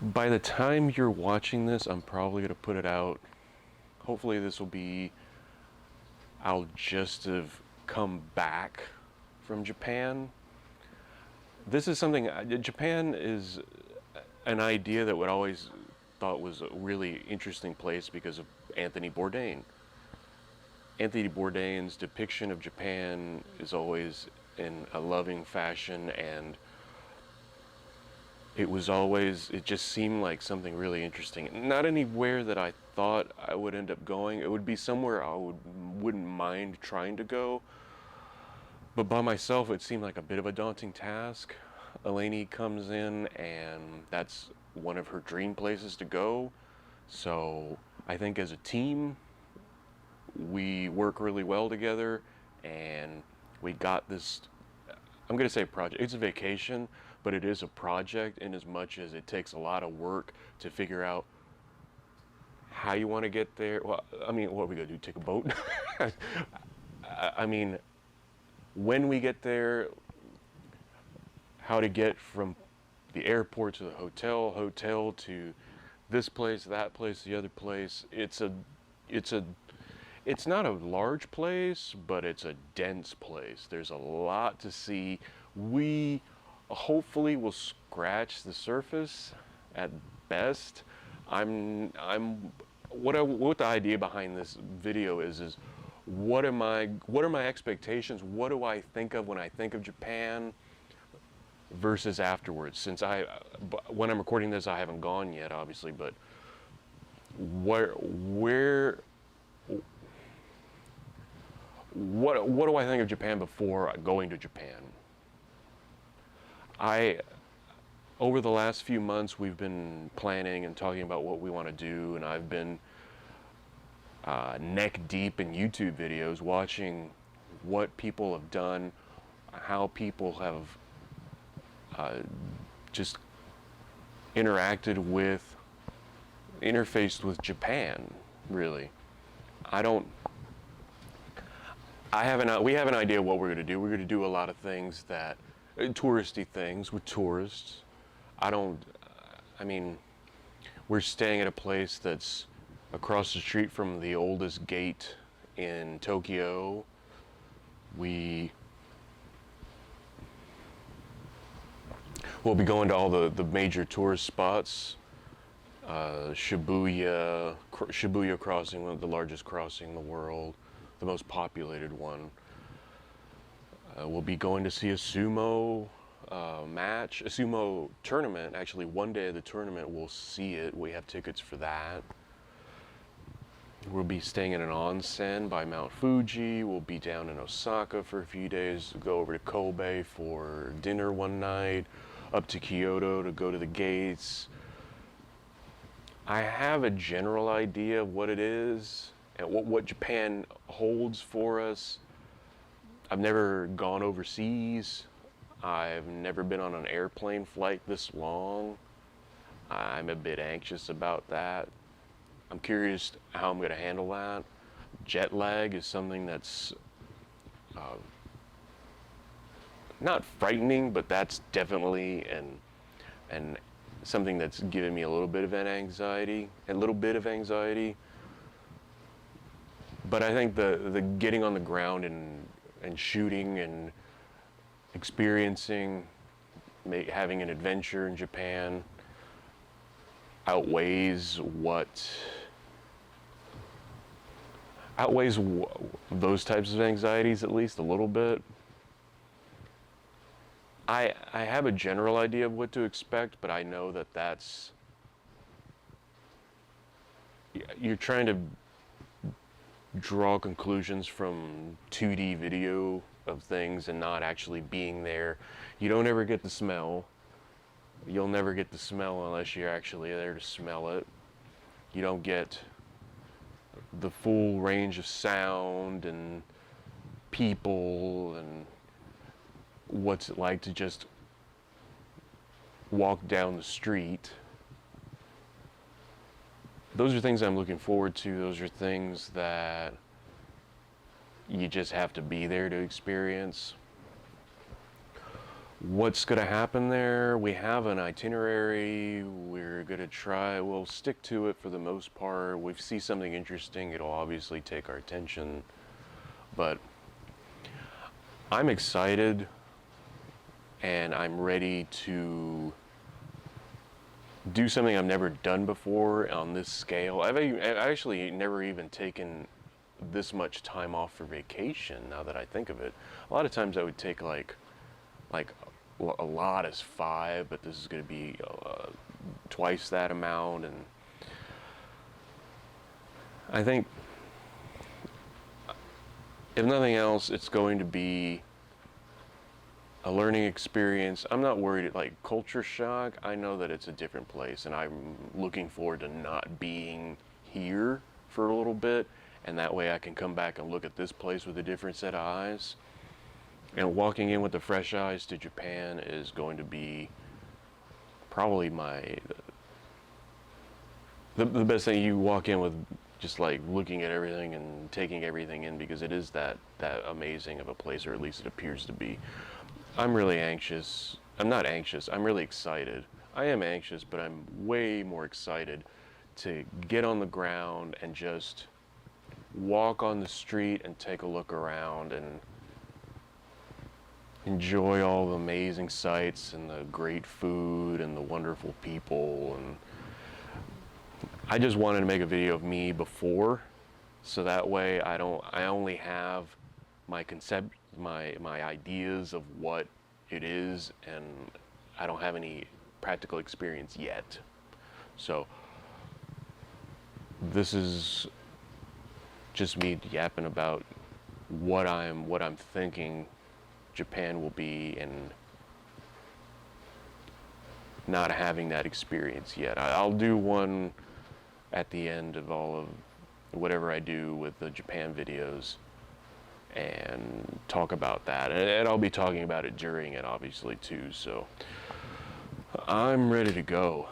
By the time you're watching this, I'm probably going to put it out. Hopefully, this will be, I'll just have come back from Japan. This is something, Japan is an idea that would always thought was a really interesting place because of Anthony Bourdain. Anthony Bourdain's depiction of Japan is always in a loving fashion, and it just seemed like something really interesting. Not anywhere that I thought I would end up going. It would be somewhere wouldn't mind trying to go, but by myself it seemed like a bit of a daunting task. Eleni comes in, and that's one of her dream places to go. So I think as a team, we work really well together, and we got this. I'm going to say project. It's a vacation, but it is a project in as much as it takes a lot of work to figure out how you want to get there. Well, I mean, what are we going to do? Take a boat? I mean, when we get there, how to get from the airport to the hotel to this place, that place, the other place. It's a, it's not a large place, but it's a dense place. There's a lot to see. We hopefully will scratch the surface at best. I'm what the idea behind this video is what are my expectations? What do I think of when I think of Japan versus afterwards? Since when I'm recording this, I haven't gone yet, obviously, but where what do I think of Japan before going to Japan? I Over the last few months, we've been planning and talking about what we want to do, and I've been neck deep in YouTube videos, watching what people have done, how people have just interacted with, interfaced with Japan. Really, I don't. We have an idea what we're going to do. We're going to do a lot of things that touristy things with tourists. I don't. I mean, we're staying at a place that's across the street from the oldest gate in Tokyo. We will be going to all the major tourist spots. Shibuya Crossing, one of the largest crossing in the world, the most populated one. We'll be going to see a sumo match, a sumo tournament. Actually, one day of the tournament, we'll see it. We have tickets for that. We'll be staying in an onsen by Mount Fuji. We'll be down in Osaka for a few days, go over to Kobe for dinner one night, up to Kyoto to go to the gates. I have a general idea of what it is and what Japan holds for us. I've never gone overseas. I've never been on an airplane flight this long. I'm a bit anxious about that. I'm curious how I'm going to handle that. Jet lag is something that's not frightening, but that's definitely and something that's given me a little bit of anxiety. But I think the getting on the ground and shooting and experiencing, having an adventure in Japan outweighs those types of anxieties, at least a little bit. I have a general idea of what to expect, but I know that's you're trying to draw conclusions from 2D video of things and not actually being there. You don't ever get the smell. You'll never get the smell unless you're actually there to smell it. You don't get the full range of sound and people and what's it like to just walk down the street. Those are things I'm looking forward to. Those are things that you just have to be there to experience. what's going to happen there. We have an itinerary. We're going to try, we'll stick to it for the most part. We see something interesting, it'll obviously take our attention. But I'm excited and I'm ready to do something I've never done before on this scale. I've actually never even taken this much time off for vacation, now that I think of it. A lot of times I would take like well, a lot is 5, but this is going to be twice that amount. And I think, if nothing else, it's going to be a learning experience. I'm not worried like culture shock. I know that it's a different place, and I'm looking forward to not being here for a little bit, and that way I can come back and look at this place with a different set of eyes. And walking in with the fresh eyes to Japan is going to be probably the best thing. You walk in with just like looking at everything and taking everything in, because it is that amazing of a place, or at least it appears to be. I'm really anxious. I'm not anxious, I'm really excited. I am anxious, but I'm way more excited to get on the ground and just walk on the street and take a look around and enjoy all the amazing sights and the great food and the wonderful people. And I just wanted to make a video of me before, so that way I only have my my ideas of what it is, and I don't have any practical experience yet. So this is just me yapping about what I'm thinking Japan will be, and not having that experience yet. I'll do one at the end of all of whatever I do with the Japan videos and talk about that. And I'll be talking about it during it, obviously, too. So I'm ready to go.